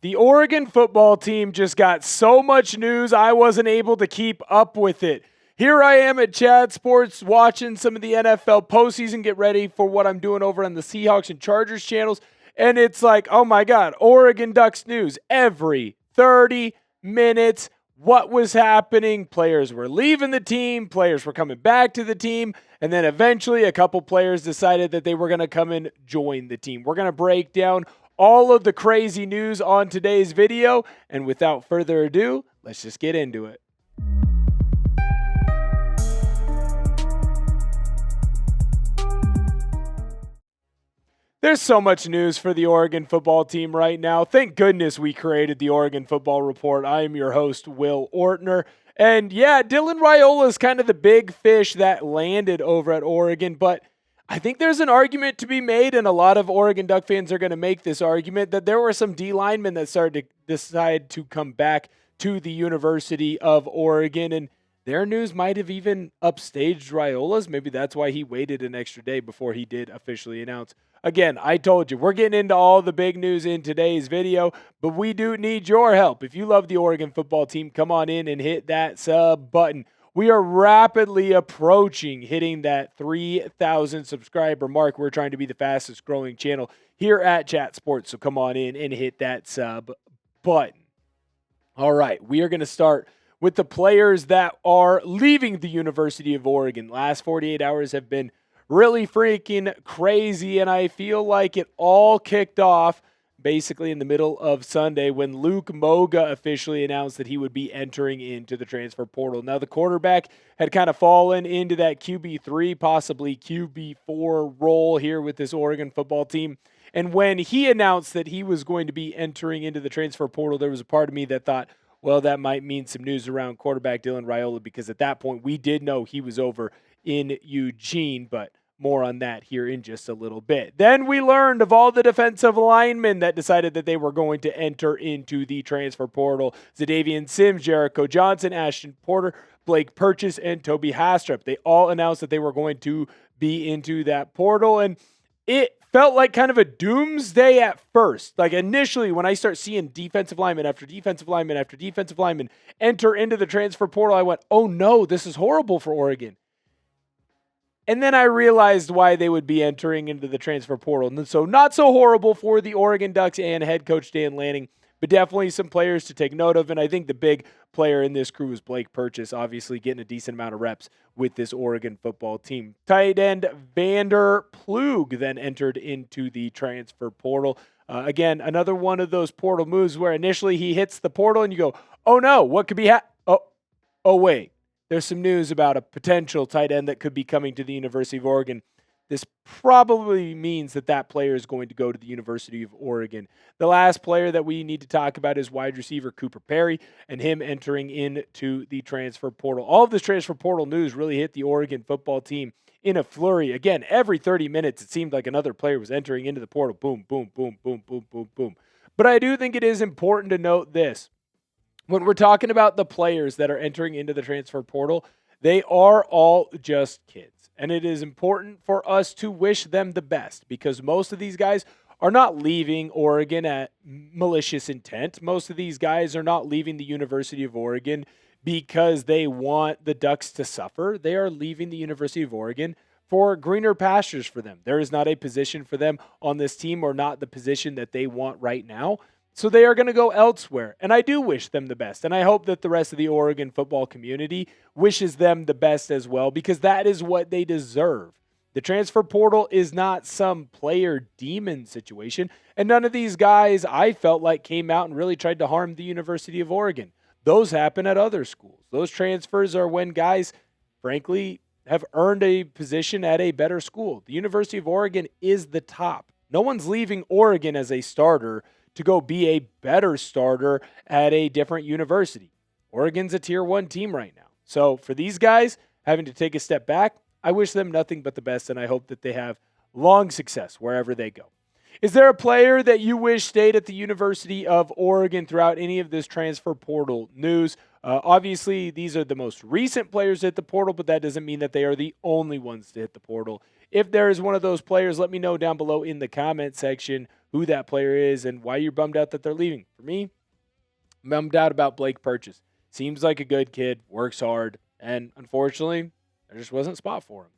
The Oregon football team just got so much news, I wasn't able to keep up with it. Here I am at Chat Sports watching some of the NFL postseason, get ready for what I'm doing over on the Seahawks and Chargers channels. And it's like, oh my God, Oregon Ducks news every 30 minutes. What was happening? Players were leaving the team. Players were coming back to the team. And then eventually a couple players decided that they were going to come and join the team. We're going to break down all of the crazy news on today's video. And without further ado, let's just get into it. There's so much news for the Oregon football team right now. Thank goodness we created the Oregon Football Report. I am your host, Will Ortner. And yeah, Dylan Raiola is kind of the big fish that landed over at Oregon, but I think there's an argument to be made, and a lot of Oregon Duck fans are going to make this argument, that there were some D linemen that started to decide to come back to the University of Oregon, and their news might have even upstaged Raiola's. Maybe that's why he waited an extra day before he did officially announce. Again, I told you, we're getting into all the big news in today's video, but we do need your help. If you love the Oregon football team, come on in and hit that sub button. We are rapidly approaching hitting that 3,000 subscriber mark. We're trying to be the fastest growing channel here at Chat Sports, so come on in and hit that sub button. All right, we are going to start with the players that are leaving the University of Oregon. Last 48 hours have been really freaking crazy, and I feel like it all kicked off basically in the middle of Sunday when Luke Moga officially announced that he would be entering into the transfer portal. Now, the quarterback had kind of fallen into that QB3, possibly QB4 role here with this Oregon football team. And when he announced that he was going to be entering into the transfer portal, there was a part of me that thought, well, that might mean some news around quarterback Dylan Raiola, because at that point we did know he was over in Eugene, but more on that here in just a little bit. Then we learned of all the defensive linemen that decided that they were going to enter into the transfer portal. Zadavian Sims, Jericho Johnson, Ashton Porter, Blake Purchase, and Toby Hastrup. They all announced that they were going to be into that portal, and it felt like kind of a doomsday at first. Like initially, when I start seeing defensive lineman after defensive lineman after defensive lineman enter into the transfer portal, I went, oh no, this is horrible for Oregon. And then I realized why they would be entering into the transfer portal. And so not so horrible for the Oregon Ducks and head coach Dan Lanning, but definitely some players to take note of. And I think the big player in this crew is Blake Purchase, obviously getting a decent amount of reps with this Oregon football team. Tight end Vander Plug then entered into the transfer portal. Again, another one of those portal moves where initially he hits the portal and you go, oh no, what could be oh wait. There's some news about a potential tight end that could be coming to the University of Oregon. This probably means that that player is going to go to the University of Oregon. The last player that we need to talk about is wide receiver Cooper Perry and him entering into the transfer portal. All of this transfer portal news really hit the Oregon football team in a flurry. Again, every 30 minutes, it seemed like another player was entering into the portal. Boom, boom, boom, boom, boom, boom, boom. But I do think it is important to note this. When we're talking about the players that are entering into the transfer portal, they are all just kids. And it is important for us to wish them the best because most of these guys are not leaving Oregon at malicious intent. Most of these guys are not leaving the University of Oregon because they want the Ducks to suffer. They are leaving the University of Oregon for greener pastures for them. There is not a position for them on this team, or not the position that they want right now. So they are going to go elsewhere, and I do wish them the best, and I hope that the rest of the Oregon football community wishes them the best as well, because that is what they deserve. The transfer portal is not some player demon situation, and none of these guys, I felt like, came out and really tried to harm the University of Oregon. Those happen at other schools. Those transfers are when guys, frankly, have earned a position at a better school. The University of Oregon is the top. No one's leaving Oregon as a starter to go be a better starter at a different university. Oregon's a tier 1 team right now. So for these guys having to take a step back, I wish them nothing but the best, and I hope that they have long success wherever they go. Is there a player that you wish stayed at the University of Oregon throughout any of this transfer portal news? Obviously, these are the most recent players to hit the portal, but that doesn't mean that they are the only ones to hit the portal. If there is one of those players, let me know down below in the comment section who that player is and why you're bummed out that they're leaving. For me, I'm bummed out about Blake Purchase. Seems like a good kid, works hard, and unfortunately, there just wasn't a spot for him.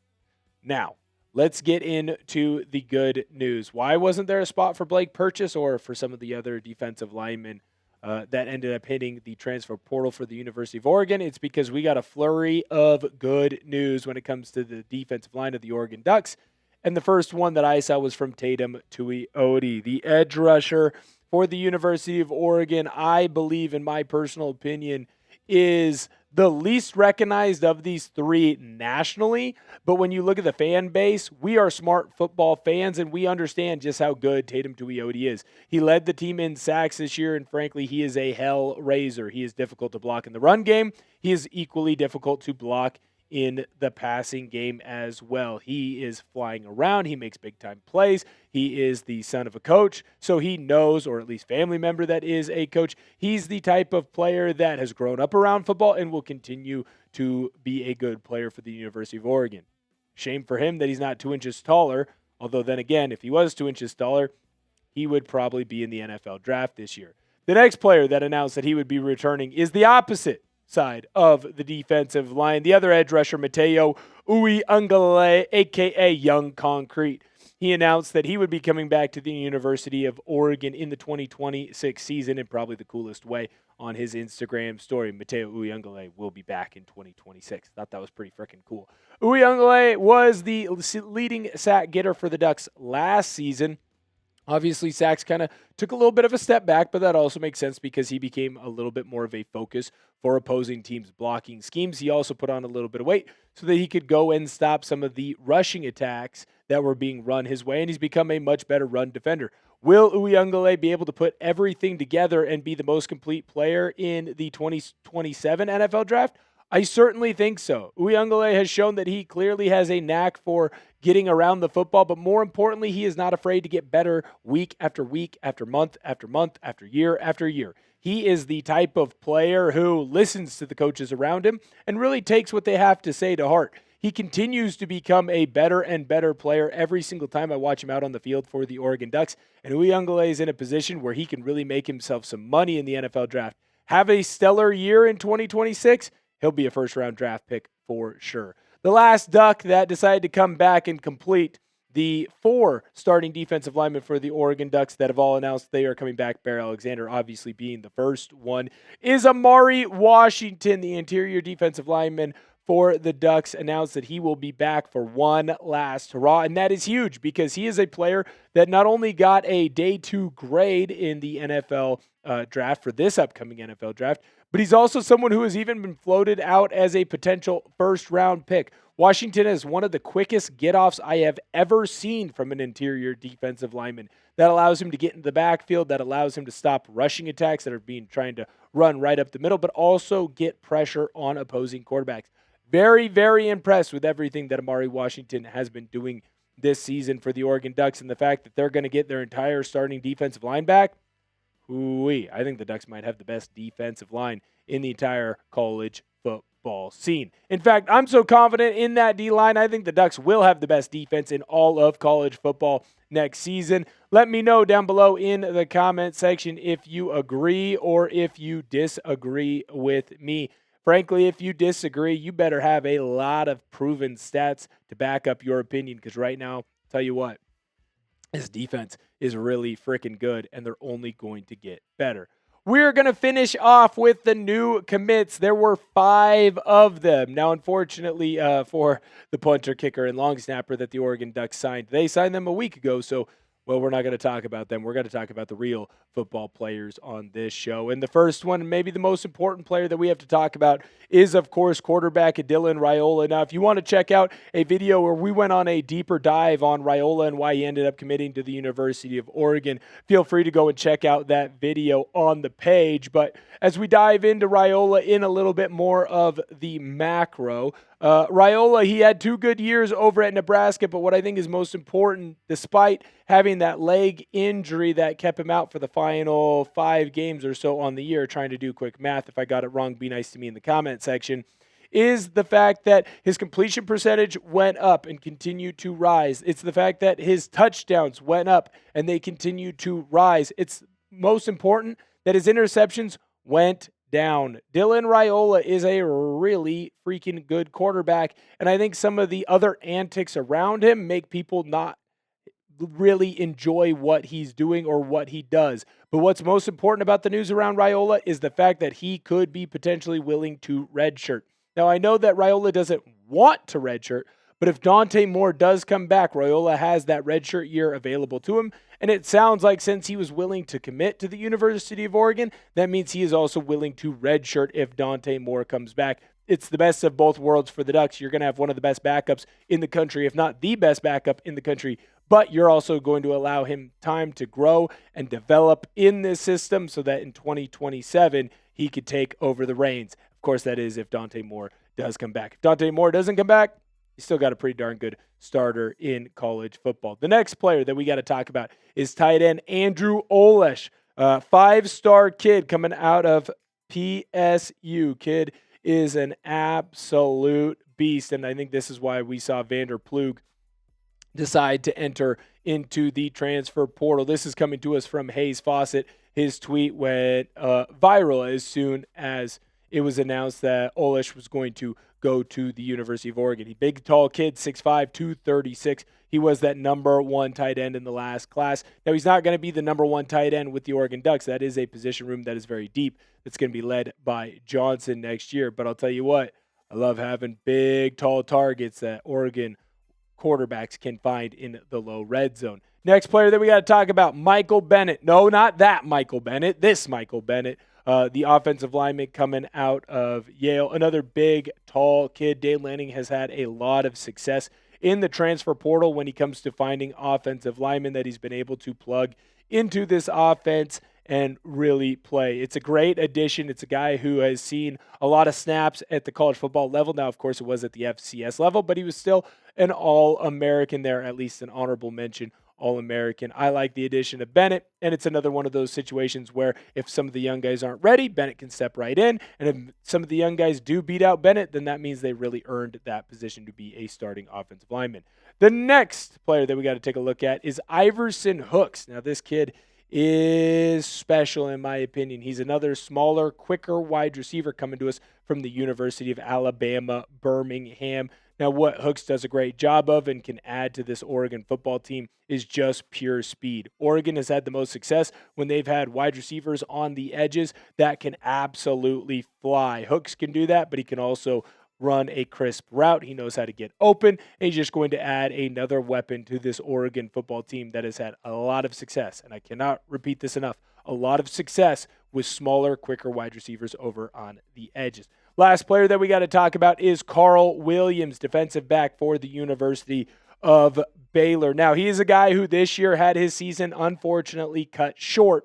Now, let's get into the good news. Why wasn't there a spot for Blake Purchase or for some of the other defensive linemen that ended up hitting the transfer portal for the University of Oregon? It's because we got a flurry of good news when it comes to the defensive line of the Oregon Ducks. And the first one that I saw was from Teitum Tuioti, the edge rusher for the University of Oregon. I believe, in my personal opinion, is the least recognized of these three nationally. But when you look at the fan base, we are smart football fans, and we understand just how good Teitum Tuioti is. He led the team in sacks this year, and frankly, he is a hell raiser. He is difficult to block in the run game. He is equally difficult to block in the passing game as well. He is flying around. He makes big-time plays. He is the son of a coach, so he knows, or at least family member that is a coach. He's the type of player that has grown up around football and will continue to be a good player for the University of Oregon. Shame for him that he's not 2 inches taller, although then again, if he was 2 inches taller, he would probably be in the NFL draft this year. The next player that announced that he would be returning is the opposite side of the defensive line. The other edge rusher, Matayo Uiagalalei, a.k.a. Young Concrete. He announced that he would be coming back to the University of Oregon in the 2026 season, and probably the coolest way on his Instagram story. Matayo Uiagalalei will be back in 2026. Thought that was pretty freaking cool. Uiagalalei was the leading sack getter for the Ducks last season. Obviously, sacks kind of took a little bit of a step back, but that also makes sense because he became a little bit more of a focus for opposing teams' blocking schemes. He also put on a little bit of weight so that he could go and stop some of the rushing attacks that were being run his way, and he's become a much better run defender. Will Uiagalalei be able to put everything together and be the most complete player in the 2027 NFL draft? I certainly think so. Uiagalalei has shown that he clearly has a knack for getting around the football, but more importantly, he is not afraid to get better week after week, after month, after year after year. He is the type of player who listens to the coaches around him and really takes what they have to say to heart. He continues to become a better and better player every single time I watch him out on the field for the Oregon Ducks, and Uiagalalei is in a position where he can really make himself some money in the NFL draft. Have a stellar year in 2026, he'll be a first-round draft pick for sure. The last Duck that decided to come back and complete the 4 starting defensive linemen for the Oregon Ducks that have all announced they are coming back, Bear Alexander obviously being the first one, is Amari Washington, the interior defensive lineman for the Ducks, announced that he will be back for one last hurrah, and that is huge because he is a player that not only got a day 2 grade in the NFL draft for this upcoming NFL draft, but he's also someone who has even been floated out as a potential first-round pick. Washington is one of the quickest get-offs I have ever seen from an interior defensive lineman. That allows him to get in the backfield, that allows him to stop rushing attacks that are being trying to run right up the middle, but also get pressure on opposing quarterbacks. Very, very impressed with everything that Amari Washington has been doing this season for the Oregon Ducks, and the fact that they're going to get their entire starting defensive line back. I think the Ducks might have the best defensive line in the entire college football scene. In fact, I'm so confident in that D-line, I think the Ducks will have the best defense in all of college football next season. Let me know down below in the comment section if you agree or if you disagree with me. Frankly, if you disagree, you better have a lot of proven stats to back up your opinion, because right now, I'll tell you what, this defense is really freaking good, and they're only going to get better. We're going to finish off with the new commits. There were 5 of them. Now, unfortunately, for the punter, kicker, and long snapper that the Oregon Ducks signed, they signed them a week ago, so we're not going to talk about them. We're going to talk about the real football players on this show. And the first one, and maybe the most important player that we have to talk about, is, of course, quarterback Dylan Raiola. Now, if you want to check out a video where we went on a deeper dive on Raiola and why he ended up committing to the University of Oregon, feel free to go and check out that video on the page. But as we dive into Raiola in a little bit more of the macro, Raiola, he had 2 good years over at Nebraska, but what I think is most important, despite having that leg injury that kept him out for the final 5 games or so on the year, trying to do quick math, if I got it wrong, be nice to me in the comment section, is the fact that his completion percentage went up and continued to rise. It's the fact that his touchdowns went up and they continue to rise. It's most important that his interceptions went down. Dylan Raiola is a really freaking good quarterback, and I think some of the other antics around him make people not really enjoy what he's doing or what he does. But what's most important about the news around Raiola is the fact that he could be potentially willing to redshirt. Now, I know that Raiola doesn't want to redshirt, but if Dante Moore does come back, Raiola has that redshirt year available to him. And it sounds like since he was willing to commit to the University of Oregon, that means he is also willing to redshirt if Dante Moore comes back. It's the best of both worlds for the Ducks. You're going to have one of the best backups in the country, if not the best backup in the country, but you're also going to allow him time to grow and develop in this system so that in 2027, he could take over the reins. Of course, that is if Dante Moore does come back. If Dante Moore doesn't come back, he's still got a pretty darn good starter in college football. The next player that we got to talk about is tight end Andrew Olesh, five-star kid coming out of PSU. Kid is an absolute beast, and I think this is why we saw Vander Plug decide to enter into the transfer portal. This is coming to us from Hayes Fawcett. His tweet went viral as soon as it was announced that Olesh was going to go to the University of Oregon. He big, tall kid, 6'5", 236. He was that number one tight end in the last class. Now, he's not going to be the number one tight end with the Oregon Ducks. That is a position room that is very deep. That's going to be led by Johnson next year. But I'll tell you what, I love having big, tall targets that Oregon quarterbacks can find in the low red zone. Next player that we got to talk about, Michaeal Bennett. No, not that Michaeal Bennett. This Michaeal Bennett. The offensive lineman coming out of Yale. Another big, tall kid. Dan Lanning has had a lot of success in the transfer portal when he comes to finding offensive linemen that he's been able to plug into this offense and really play. It's a great addition. It's a guy who has seen a lot of snaps at the college football level. Now, of course, it was at the FCS level, but he was still an All-American there, at least an honorable mention All-American. I like the addition of Bennett, and it's another one of those situations where if some of the young guys aren't ready, Bennett can step right in, and if some of the young guys do beat out Bennett, then that means they really earned that position to be a starting offensive lineman. The next player that we got to take a look at is Iverson Hooks. Now, this kid is special in my opinion. He's another smaller, quicker wide receiver coming to us from the University of Alabama, Birmingham. Now, what Hooks does a great job of and can add to this Oregon football team is just pure speed. Oregon has had the most success when they've had wide receivers on the edges that can absolutely fly. Hooks can do that, but he can also run a crisp route. He knows how to get open, and he's just going to add another weapon to this Oregon football team that has had a lot of success, and I cannot repeat this enough, a lot of success with smaller, quicker wide receivers over on the edges. Last player that we got to talk about is Carl Williams, defensive back for the University of Baylor. Now, he is a guy who this year had his season unfortunately cut short,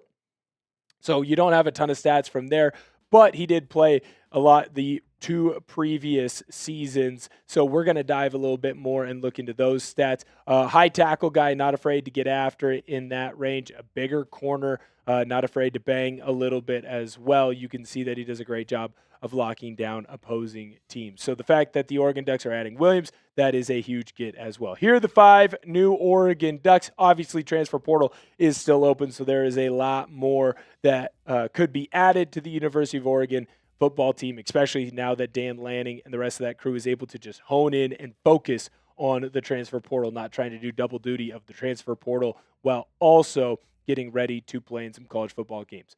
so you don't have a ton of stats from there, but he did play a lot the two previous seasons. So we're going to dive a little bit more and look into those stats. High tackle guy, not afraid to get after it in that range. A bigger corner, not afraid to bang a little bit as well. You can see that he does a great job of locking down opposing teams. So the fact that the Oregon Ducks are adding Williams, that is a huge get as well. Here are the 5 new Oregon Ducks. Obviously, transfer portal is still open, so there is a lot more that could be added to the University of Oregon football team, especially now that Dan Lanning and the rest of that crew is able to just hone in and focus on the transfer portal, not trying to do double duty of the transfer portal while also getting ready to play in some college football games.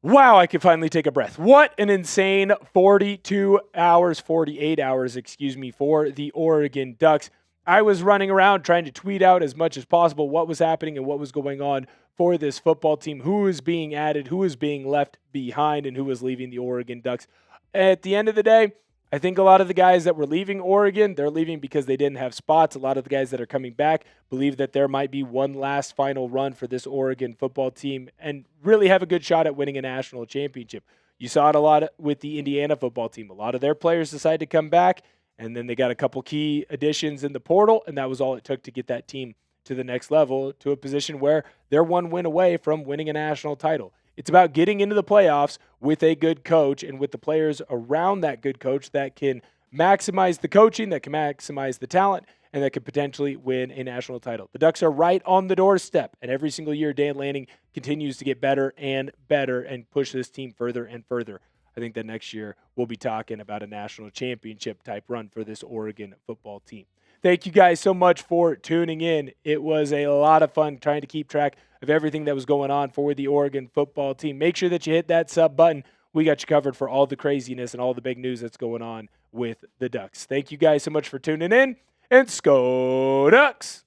Wow, I can finally take a breath. What an insane 48 hours, for the Oregon Ducks. I was running around trying to tweet out as much as possible what was happening and what was going on for this football team, who is being added, who is being left behind, and who is leaving the Oregon Ducks. At the end of the day, I think a lot of the guys that were leaving Oregon, they're leaving because they didn't have spots. A lot of the guys that are coming back believe that there might be one last final run for this Oregon football team and really have a good shot at winning a national championship. You saw it a lot with the Indiana football team. A lot of their players decided to come back, and then they got a couple key additions in the portal, and that was all it took to get that team to the next level, to a position where they're one win away from winning a national title. It's about getting into the playoffs with a good coach and with the players around that good coach that can maximize the coaching, that can maximize the talent, and that could potentially win a national title. The Ducks are right on the doorstep, and every single year, Dan Lanning continues to get better and better and push this team further and further. I think that next year we'll be talking about a national championship type run for this Oregon football team. Thank you guys so much for tuning in. It was a lot of fun trying to keep track of everything that was going on for the Oregon football team. Make sure that you hit that sub button. We got you covered for all the craziness and all the big news that's going on with the Ducks. Thank you guys so much for tuning in, and Sko Ducks!